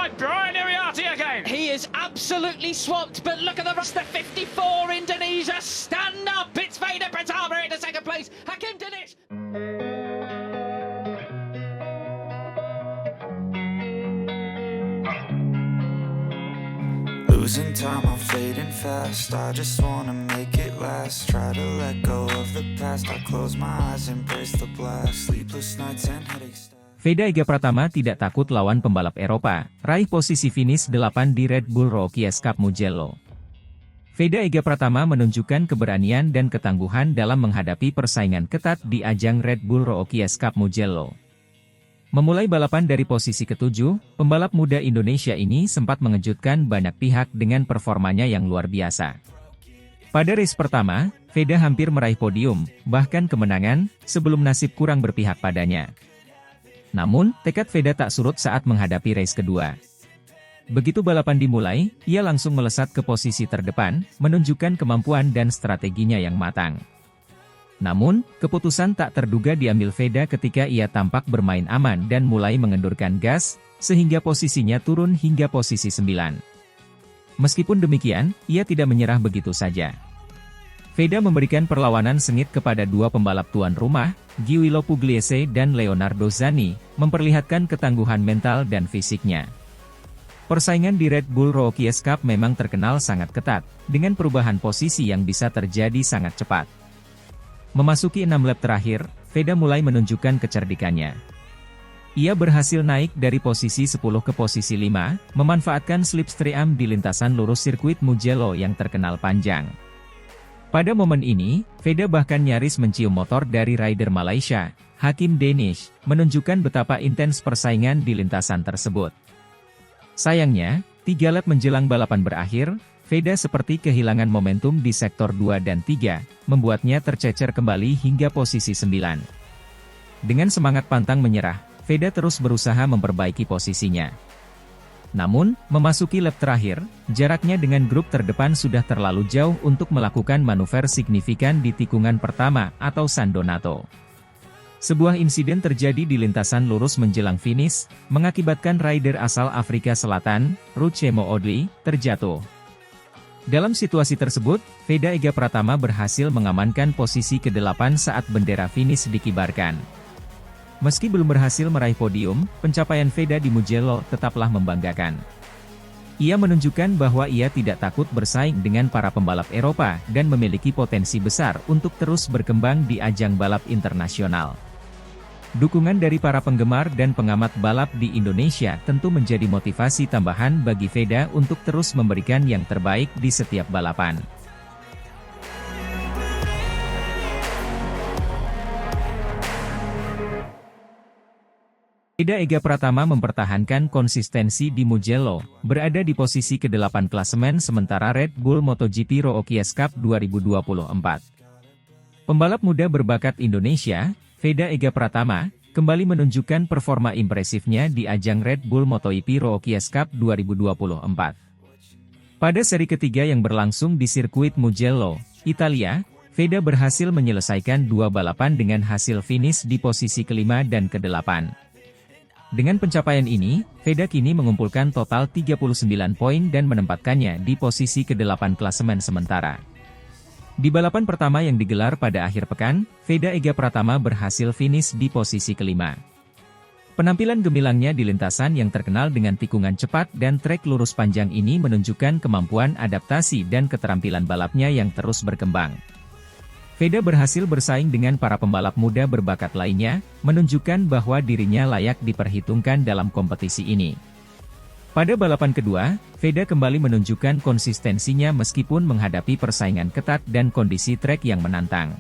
by Brian Iriarty again. He is absolutely swamped, but look at the rest of 54 Indonesia. Stand up. It's Vader Pratama in the second place. Hakim Dinish. Losing time, I'm fading fast. I just wanna make it last. Try to let go of the past. I close my eyes, embrace the blast. Sleepless nights and headaches. Veda Ega Pratama tidak takut lawan pembalap Eropa, raih posisi finish 8 di Red Bull Rookies Cup Mugello. Veda Ega Pratama menunjukkan keberanian dan ketangguhan dalam menghadapi persaingan ketat di ajang Red Bull Rookies Cup Mugello. Memulai balapan dari posisi ke-7, pembalap muda Indonesia ini sempat mengejutkan banyak pihak dengan performanya yang luar biasa. Pada race pertama, Veda hampir meraih podium, bahkan kemenangan, sebelum nasib kurang berpihak padanya. Namun, tekad Veda tak surut saat menghadapi race kedua. Begitu balapan dimulai, ia langsung melesat ke posisi terdepan, menunjukkan kemampuan dan strateginya yang matang. Namun, keputusan tak terduga diambil Veda ketika ia tampak bermain aman dan mulai mengendurkan gas, sehingga posisinya turun hingga posisi 9. Meskipun demikian, ia tidak menyerah begitu saja. Veda memberikan perlawanan sengit kepada dua pembalap tuan rumah, Giulio Pugliese dan Leonardo Zanni, memperlihatkan ketangguhan mental dan fisiknya. Persaingan di Red Bull Rookies Cup memang terkenal sangat ketat, dengan perubahan posisi yang bisa terjadi sangat cepat. Memasuki 6 lap terakhir, Veda mulai menunjukkan kecerdikannya. Ia berhasil naik dari posisi 10 ke posisi 5, memanfaatkan slipstream di lintasan lurus sirkuit Mugello yang terkenal panjang. Pada momen ini, Veda bahkan nyaris mencium motor dari rider Malaysia, Hakim Danish, menunjukkan betapa intens persaingan di lintasan tersebut. Sayangnya, 3 lap menjelang balapan berakhir, Veda seperti kehilangan momentum di sektor 2 dan 3, membuatnya tercecer kembali hingga posisi 9. Dengan semangat pantang menyerah, Veda terus berusaha memperbaiki posisinya. Namun, memasuki lap terakhir, jaraknya dengan grup terdepan sudah terlalu jauh untuk melakukan manuver signifikan di tikungan pertama atau San Donato. Sebuah insiden terjadi di lintasan lurus menjelang finish, mengakibatkan rider asal Afrika Selatan, Ruchemo Odli, terjatuh. Dalam situasi tersebut, Veda Ega Pratama berhasil mengamankan posisi ke-8 saat bendera finish dikibarkan. Meski belum berhasil meraih podium, pencapaian Veda di Mugello tetaplah membanggakan. Ia menunjukkan bahwa ia tidak takut bersaing dengan para pembalap Eropa dan memiliki potensi besar untuk terus berkembang di ajang balap internasional. Dukungan dari para penggemar dan pengamat balap di Indonesia tentu menjadi motivasi tambahan bagi Veda untuk terus memberikan yang terbaik di setiap balapan. Veda Ega Pratama mempertahankan konsistensi di Mugello, berada di posisi ke-8 klasemen sementara Red Bull MotoGP Rookies Cup 2024. Pembalap muda berbakat Indonesia, Veda Ega Pratama, kembali menunjukkan performa impresifnya di ajang Red Bull MotoGP Rookies Cup 2024. Pada seri ketiga yang berlangsung di sirkuit Mugello, Italia, Veda berhasil menyelesaikan 2 balapan dengan hasil finish di posisi ke-5 dan ke-8. Dengan pencapaian ini, Veda kini mengumpulkan total 39 poin dan menempatkannya di posisi ke-8 klasemen sementara. Di balapan pertama yang digelar pada akhir pekan, Veda Ega Pratama berhasil finish di posisi ke-5. Penampilan gemilangnya di lintasan yang terkenal dengan tikungan cepat dan trek lurus panjang ini menunjukkan kemampuan adaptasi dan keterampilan balapnya yang terus berkembang. Veda berhasil bersaing dengan para pembalap muda berbakat lainnya, menunjukkan bahwa dirinya layak diperhitungkan dalam kompetisi ini. Pada balapan kedua, Veda kembali menunjukkan konsistensinya meskipun menghadapi persaingan ketat dan kondisi trek yang menantang.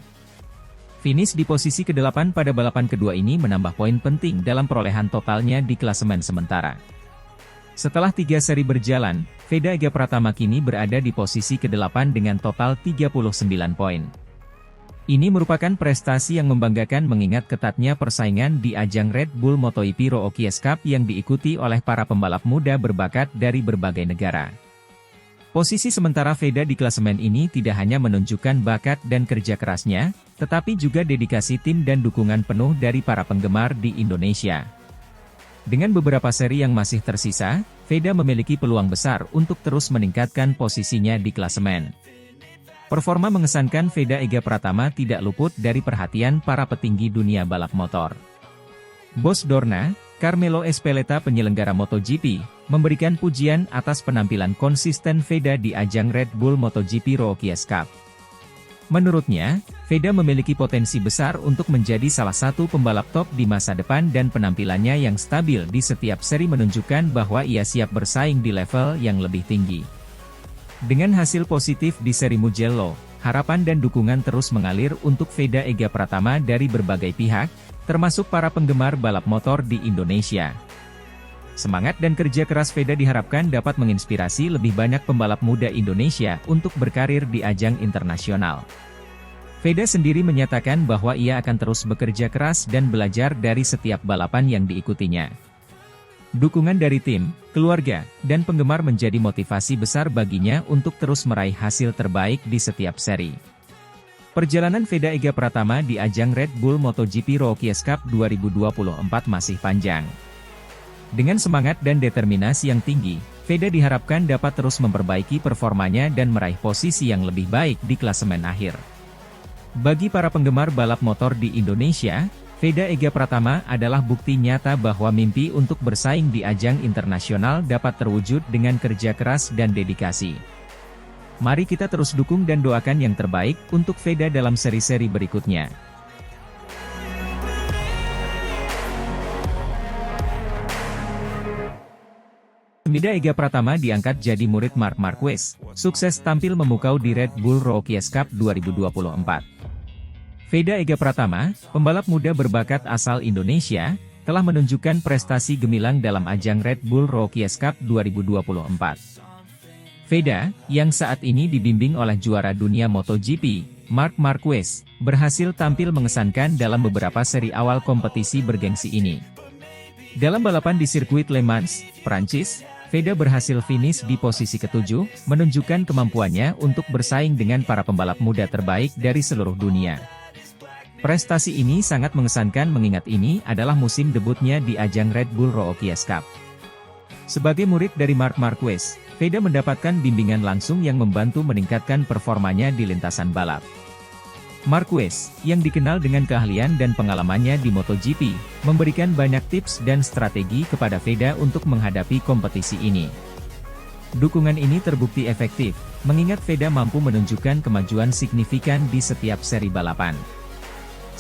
Finish di posisi ke-8 pada balapan kedua ini menambah poin penting dalam perolehan totalnya di klasemen sementara. Setelah 3 seri berjalan, Veda Ega Pratama kini berada di posisi ke-8 dengan total 39 poin. Ini merupakan prestasi yang membanggakan mengingat ketatnya persaingan di ajang Red Bull MotoGP Rookies Cup yang diikuti oleh para pembalap muda berbakat dari berbagai negara. Posisi sementara Veda di klasemen ini tidak hanya menunjukkan bakat dan kerja kerasnya, tetapi juga dedikasi tim dan dukungan penuh dari para penggemar di Indonesia. Dengan beberapa seri yang masih tersisa, Veda memiliki peluang besar untuk terus meningkatkan posisinya di klasemen. Performa mengesankan Veda Ega Pratama tidak luput dari perhatian para petinggi dunia balap motor. Bos Dorna, Carmelo Ezpeleta penyelenggara MotoGP, memberikan pujian atas penampilan konsisten Veda di ajang Red Bull MotoGP Rookies Cup. Menurutnya, Veda memiliki potensi besar untuk menjadi salah satu pembalap top di masa depan dan penampilannya yang stabil di setiap seri menunjukkan bahwa ia siap bersaing di level yang lebih tinggi. Dengan hasil positif di seri Mugello, harapan dan dukungan terus mengalir untuk Veda Ega Pratama dari berbagai pihak, termasuk para penggemar balap motor di Indonesia. Semangat dan kerja keras Veda diharapkan dapat menginspirasi lebih banyak pembalap muda Indonesia untuk berkarir di ajang internasional. Veda sendiri menyatakan bahwa ia akan terus bekerja keras dan belajar dari setiap balapan yang diikutinya. Dukungan dari tim, keluarga, dan penggemar menjadi motivasi besar baginya untuk terus meraih hasil terbaik di setiap seri. Perjalanan Veda Ega Pratama di ajang Red Bull MotoGP Rookies Cup 2024 masih panjang. Dengan semangat dan determinasi yang tinggi, Veda diharapkan dapat terus memperbaiki performanya dan meraih posisi yang lebih baik di klasemen akhir. Bagi para penggemar balap motor di Indonesia, Veda Ega Pratama adalah bukti nyata bahwa mimpi untuk bersaing di ajang internasional dapat terwujud dengan kerja keras dan dedikasi. Mari kita terus dukung dan doakan yang terbaik untuk Veda dalam seri-seri berikutnya. Veda Ega Pratama diangkat jadi murid Marc Marquez, sukses tampil memukau di Red Bull Rookies Cup 2024. Veda Ega Pratama, pembalap muda berbakat asal Indonesia, telah menunjukkan prestasi gemilang dalam ajang Red Bull Rookies Cup 2024. Veda, yang saat ini dibimbing oleh juara dunia MotoGP, Marc Marquez, berhasil tampil mengesankan dalam beberapa seri awal kompetisi bergengsi ini. Dalam balapan di sirkuit Le Mans, Prancis, Veda berhasil finish di posisi ke-7, menunjukkan kemampuannya untuk bersaing dengan para pembalap muda terbaik dari seluruh dunia. Prestasi ini sangat mengesankan mengingat ini adalah musim debutnya di ajang Red Bull Rookies Cup. Sebagai murid dari Marc Marquez, Veda mendapatkan bimbingan langsung yang membantu meningkatkan performanya di lintasan balap. Marquez, yang dikenal dengan keahlian dan pengalamannya di MotoGP, memberikan banyak tips dan strategi kepada Veda untuk menghadapi kompetisi ini. Dukungan ini terbukti efektif, mengingat Veda mampu menunjukkan kemajuan signifikan di setiap seri balapan.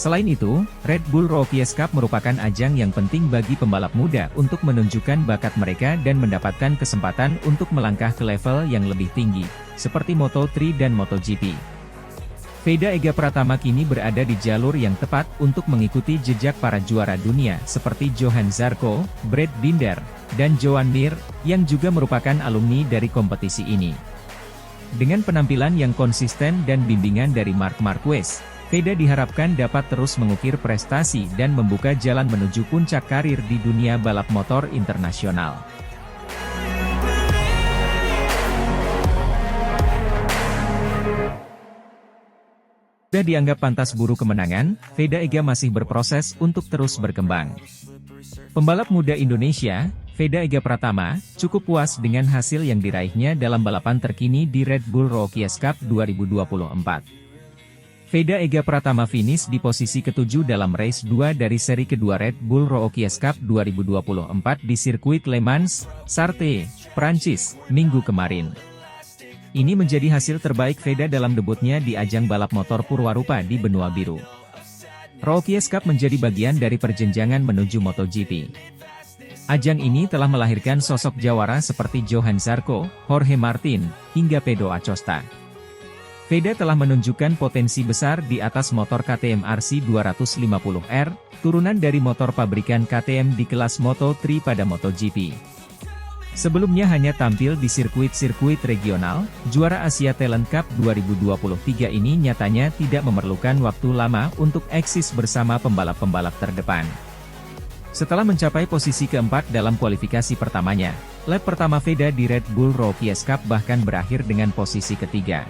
Selain itu, Red Bull Rookies Cup merupakan ajang yang penting bagi pembalap muda untuk menunjukkan bakat mereka dan mendapatkan kesempatan untuk melangkah ke level yang lebih tinggi, seperti Moto3 dan MotoGP. Veda Ega Pratama kini berada di jalur yang tepat untuk mengikuti jejak para juara dunia seperti Johan Zarco, Brad Binder, dan Joan Mir, yang juga merupakan alumni dari kompetisi ini. Dengan penampilan yang konsisten dan bimbingan dari Marc Marquez, Veda diharapkan dapat terus mengukir prestasi dan membuka jalan menuju puncak karir di dunia balap motor internasional. Sudah dianggap pantas buru kemenangan, Veda Ega masih berproses untuk terus berkembang. Pembalap muda Indonesia, Veda Ega Pratama, cukup puas dengan hasil yang diraihnya dalam balapan terkini di Red Bull Rookies Cup 2024. Veda Ega Pratama finish di posisi ke-7 dalam race 2 dari seri kedua Red Bull Rookies Cup 2024 di sirkuit Le Mans, Sarthe, Prancis, Minggu kemarin. Ini menjadi hasil terbaik Veda dalam debutnya di ajang balap motor Purwarupa di benua biru. Rookies Cup menjadi bagian dari perjenjangan menuju MotoGP. Ajang ini telah melahirkan sosok jawara seperti Johan Zarco, Jorge Martin, hingga Pedro Acosta. Veda telah menunjukkan potensi besar di atas motor KTM RC 250R, turunan dari motor pabrikan KTM di kelas Moto3 pada MotoGP. Sebelumnya hanya tampil di sirkuit-sirkuit regional, juara Asia Talent Cup 2023 ini nyatanya tidak memerlukan waktu lama untuk eksis bersama pembalap-pembalap terdepan. Setelah mencapai posisi keempat dalam kualifikasi pertamanya, lap pertama Veda di Red Bull Rookies Cup bahkan berakhir dengan posisi ketiga.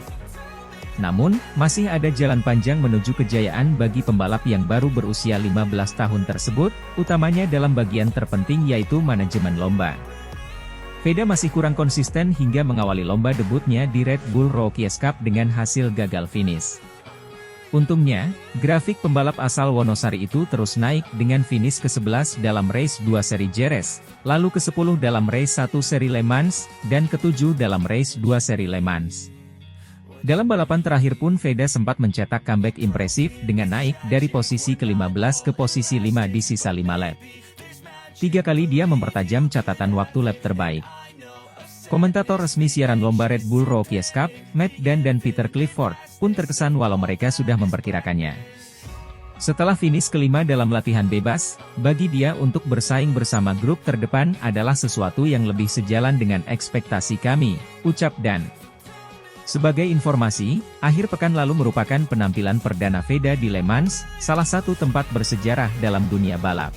Namun, masih ada jalan panjang menuju kejayaan bagi pembalap yang baru berusia 15 tahun tersebut, utamanya dalam bagian terpenting yaitu manajemen lomba. Veda masih kurang konsisten hingga mengawali lomba debutnya di Red Bull Rookies Cup dengan hasil gagal finish. Untungnya, grafik pembalap asal Wonosari itu terus naik dengan finish ke-11 dalam race 2 seri Jerez, lalu ke-10 dalam race 1 seri Le Mans, dan ke-7 dalam race 2 seri Le Mans. Dalam balapan terakhir pun Veda sempat mencetak comeback impresif dengan naik dari posisi ke-15 ke posisi 5 di sisa 5 lap. 3 kali dia mempertajam catatan waktu lap terbaik. Komentator resmi siaran lomba Red Bull Rookies Cup, Matt Dan dan Peter Clifford, pun terkesan walau mereka sudah memperkirakannya. Setelah finish kelima dalam latihan bebas, bagi dia untuk bersaing bersama grup terdepan adalah sesuatu yang lebih sejalan dengan ekspektasi kami, ucap Dan. Sebagai informasi, akhir pekan lalu merupakan penampilan perdana Veda di Le Mans, salah satu tempat bersejarah dalam dunia balap.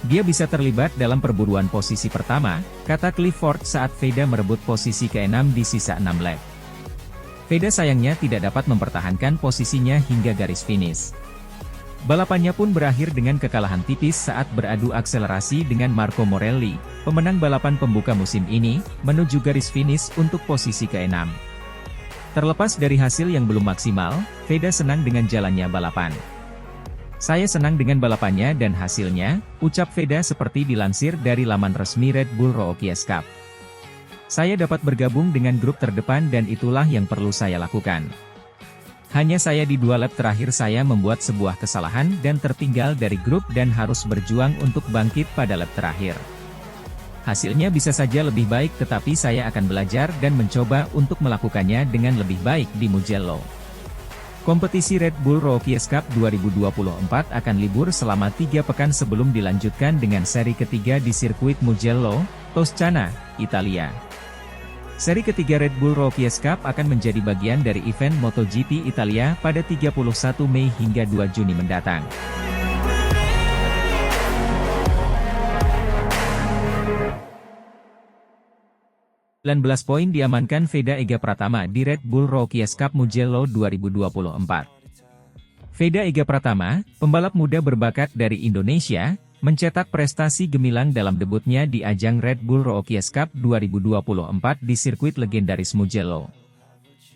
Dia bisa terlibat dalam perburuan posisi pertama, kata Clifford saat Veda merebut posisi ke-6 di sisa 6 lap. Veda sayangnya tidak dapat mempertahankan posisinya hingga garis finish. Balapannya pun berakhir dengan kekalahan tipis saat beradu akselerasi dengan Marco Morelli, pemenang balapan pembuka musim ini, menuju garis finish untuk posisi ke-6. Terlepas dari hasil yang belum maksimal, Veda senang dengan jalannya balapan. Saya senang dengan balapannya dan hasilnya, ucap Veda seperti dilansir dari laman resmi Red Bull Rookies Cup. Saya dapat bergabung dengan grup terdepan dan itulah yang perlu saya lakukan. Hanya saya di 2 lap terakhir saya membuat sebuah kesalahan dan tertinggal dari grup dan harus berjuang untuk bangkit pada lap terakhir. Hasilnya bisa saja lebih baik tetapi saya akan belajar dan mencoba untuk melakukannya dengan lebih baik di Mugello. Kompetisi Red Bull Rookies Cup 2024 akan libur selama 3 pekan sebelum dilanjutkan dengan seri ketiga di sirkuit Mugello, Toscana, Italia. Seri ketiga Red Bull Rookies Cup akan menjadi bagian dari event MotoGP Italia pada 31 Mei hingga 2 Juni mendatang. Dan 19 poin diamankan Veda Ega Pratama di Red Bull Rookies Cup Mugello 2024. Veda Ega Pratama, pembalap muda berbakat dari Indonesia, mencetak prestasi gemilang dalam debutnya di ajang Red Bull Rookies Cup 2024 di sirkuit legendaris Mugello.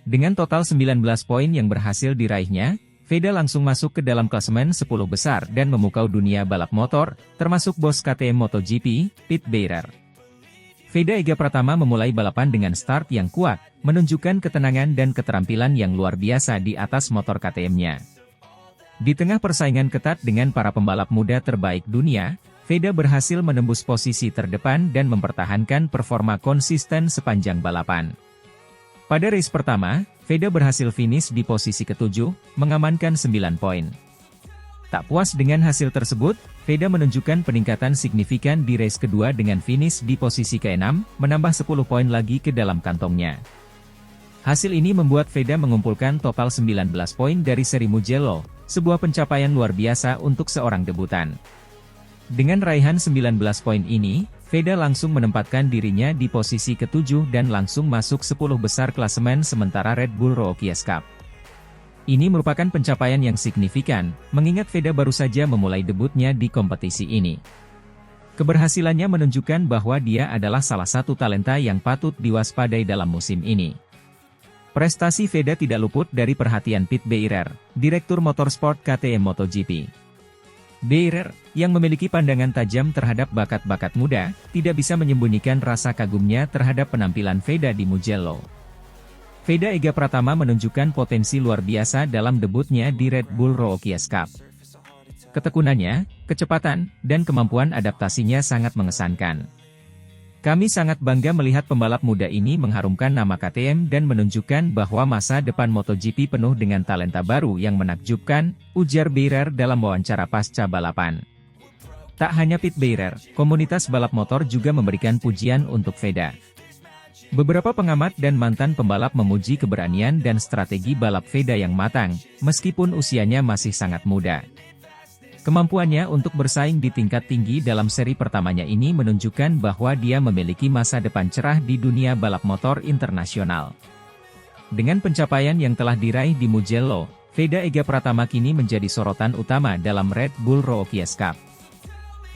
Dengan total 19 poin yang berhasil diraihnya, Veda langsung masuk ke dalam klasemen 10 besar dan memukau dunia balap motor, termasuk bos KTM MotoGP, Pit Beirer. Veda Ega Pratama memulai balapan dengan start yang kuat, menunjukkan ketenangan dan keterampilan yang luar biasa di atas motor KTM-nya. Di tengah persaingan ketat dengan para pembalap muda terbaik dunia, Veda berhasil menembus posisi terdepan dan mempertahankan performa konsisten sepanjang balapan. Pada race pertama, Veda berhasil finish di posisi ke-7, mengamankan 9 poin. Tak puas dengan hasil tersebut, Veda menunjukkan peningkatan signifikan di race kedua dengan finish di posisi ke-6, menambah 10 poin lagi ke dalam kantongnya. Hasil ini membuat Veda mengumpulkan total 19 poin dari seri Mugello, sebuah pencapaian luar biasa untuk seorang debutan. Dengan raihan 19 poin ini, Veda langsung menempatkan dirinya di posisi ke-7 dan langsung masuk 10 besar klasemen sementara Red Bull Rookies Cup. Ini merupakan pencapaian yang signifikan, mengingat Veda baru saja memulai debutnya di kompetisi ini. Keberhasilannya menunjukkan bahwa dia adalah salah satu talenta yang patut diwaspadai dalam musim ini. Prestasi Veda tidak luput dari perhatian Pit Beirer, Direktur Motorsport KTM MotoGP. Beirer, yang memiliki pandangan tajam terhadap bakat-bakat muda, tidak bisa menyembunyikan rasa kagumnya terhadap penampilan Veda di Mugello. Veda Ega Pratama menunjukkan potensi luar biasa dalam debutnya di Red Bull Rookies Cup. Ketekunannya, kecepatan, dan kemampuan adaptasinya sangat mengesankan. Kami sangat bangga melihat pembalap muda ini mengharumkan nama KTM dan menunjukkan bahwa masa depan MotoGP penuh dengan talenta baru yang menakjubkan, ujar Beirer dalam wawancara pasca balapan. Tak hanya Pit Beirer, komunitas balap motor juga memberikan pujian untuk Veda. Beberapa pengamat dan mantan pembalap memuji keberanian dan strategi balap Veda yang matang, meskipun usianya masih sangat muda. Kemampuannya untuk bersaing di tingkat tinggi dalam seri pertamanya ini menunjukkan bahwa dia memiliki masa depan cerah di dunia balap motor internasional. Dengan pencapaian yang telah diraih di Mugello, Veda Ega Pratama kini menjadi sorotan utama dalam Red Bull Rookies Cup.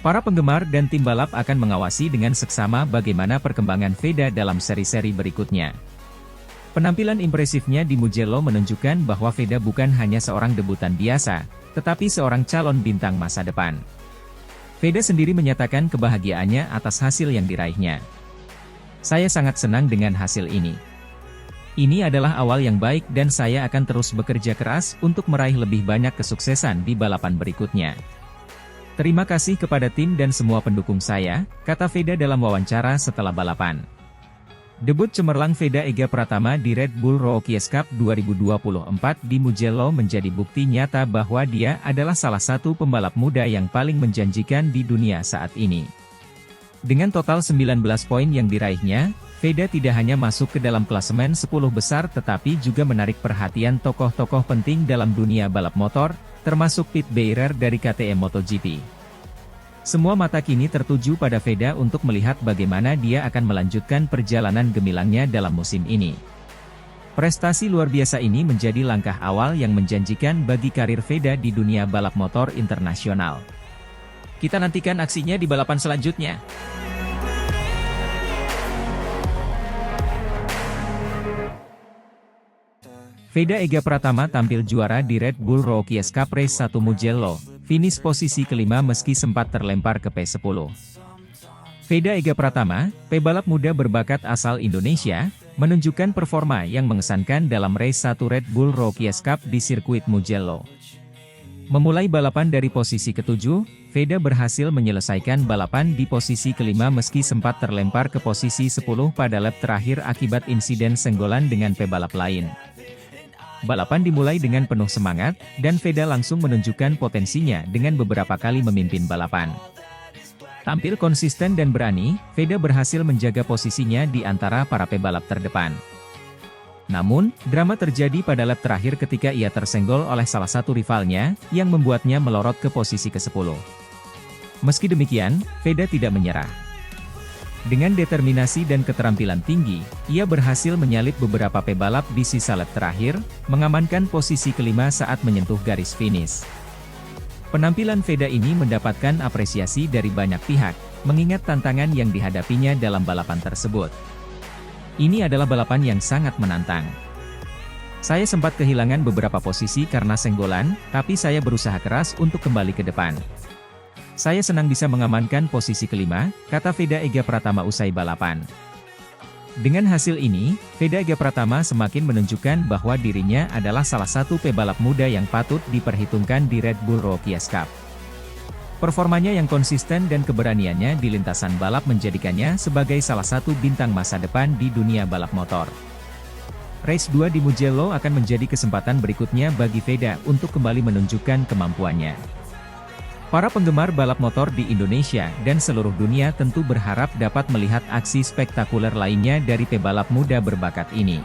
Para penggemar dan tim balap akan mengawasi dengan seksama bagaimana perkembangan Veda dalam seri-seri berikutnya. Penampilan impresifnya di Mugello menunjukkan bahwa Veda bukan hanya seorang debutan biasa, tetapi seorang calon bintang masa depan. Veda sendiri menyatakan kebahagiaannya atas hasil yang diraihnya. "Saya sangat senang dengan hasil ini. Ini adalah awal yang baik dan saya akan terus bekerja keras untuk meraih lebih banyak kesuksesan di balapan berikutnya. Terima kasih kepada tim dan semua pendukung saya," kata Veda dalam wawancara setelah balapan. Debut cemerlang Veda Ega Pratama di Red Bull Rookies Cup 2024 di Mugello menjadi bukti nyata bahwa dia adalah salah satu pembalap muda yang paling menjanjikan di dunia saat ini. Dengan total 19 poin yang diraihnya, Veda tidak hanya masuk ke dalam klasemen 10 besar tetapi juga menarik perhatian tokoh-tokoh penting dalam dunia balap motor, termasuk Pit Beirer dari KTM MotoGP. Semua mata kini tertuju pada Veda untuk melihat bagaimana dia akan melanjutkan perjalanan gemilangnya dalam musim ini. Prestasi luar biasa ini menjadi langkah awal yang menjanjikan bagi karir Veda di dunia balap motor internasional. Kita nantikan aksinya di balapan selanjutnya. Veda Ega Pratama tampil juara di Red Bull Rookies Cup Race 1 Mugello, finish posisi kelima meski sempat terlempar ke P10. Veda Ega Pratama, pebalap muda berbakat asal Indonesia, menunjukkan performa yang mengesankan dalam Race 1 Red Bull Rookies Cup di sirkuit Mugello. Memulai balapan dari posisi ke-7, Veda berhasil menyelesaikan balapan di posisi kelima meski sempat terlempar ke posisi 10 pada lap terakhir akibat insiden senggolan dengan pebalap lain. Balapan dimulai dengan penuh semangat, dan Veda langsung menunjukkan potensinya dengan beberapa kali memimpin balapan. Tampil konsisten dan berani, Veda berhasil menjaga posisinya di antara para pebalap terdepan. Namun, drama terjadi pada lap terakhir ketika ia tersenggol oleh salah satu rivalnya, yang membuatnya melorot ke posisi ke-10. Meski demikian, Veda tidak menyerah. Dengan determinasi dan keterampilan tinggi, ia berhasil menyalip beberapa pebalap di sisa lap terakhir, mengamankan posisi kelima saat menyentuh garis finish. Penampilan Veda ini mendapatkan apresiasi dari banyak pihak, mengingat tantangan yang dihadapinya dalam balapan tersebut. Ini adalah balapan yang sangat menantang. Saya sempat kehilangan beberapa posisi karena senggolan, tapi saya berusaha keras untuk kembali ke depan. Saya senang bisa mengamankan posisi kelima, kata Veda Ega Pratama usai balapan. Dengan hasil ini, Veda Ega Pratama semakin menunjukkan bahwa dirinya adalah salah satu pebalap muda yang patut diperhitungkan di Red Bull Rookies Cup. Performanya yang konsisten dan keberaniannya di lintasan balap menjadikannya sebagai salah satu bintang masa depan di dunia balap motor. Race 2 di Mugello akan menjadi kesempatan berikutnya bagi Veda untuk kembali menunjukkan kemampuannya. Para penggemar balap motor di Indonesia dan seluruh dunia tentu berharap dapat melihat aksi spektakuler lainnya dari pebalap muda berbakat ini.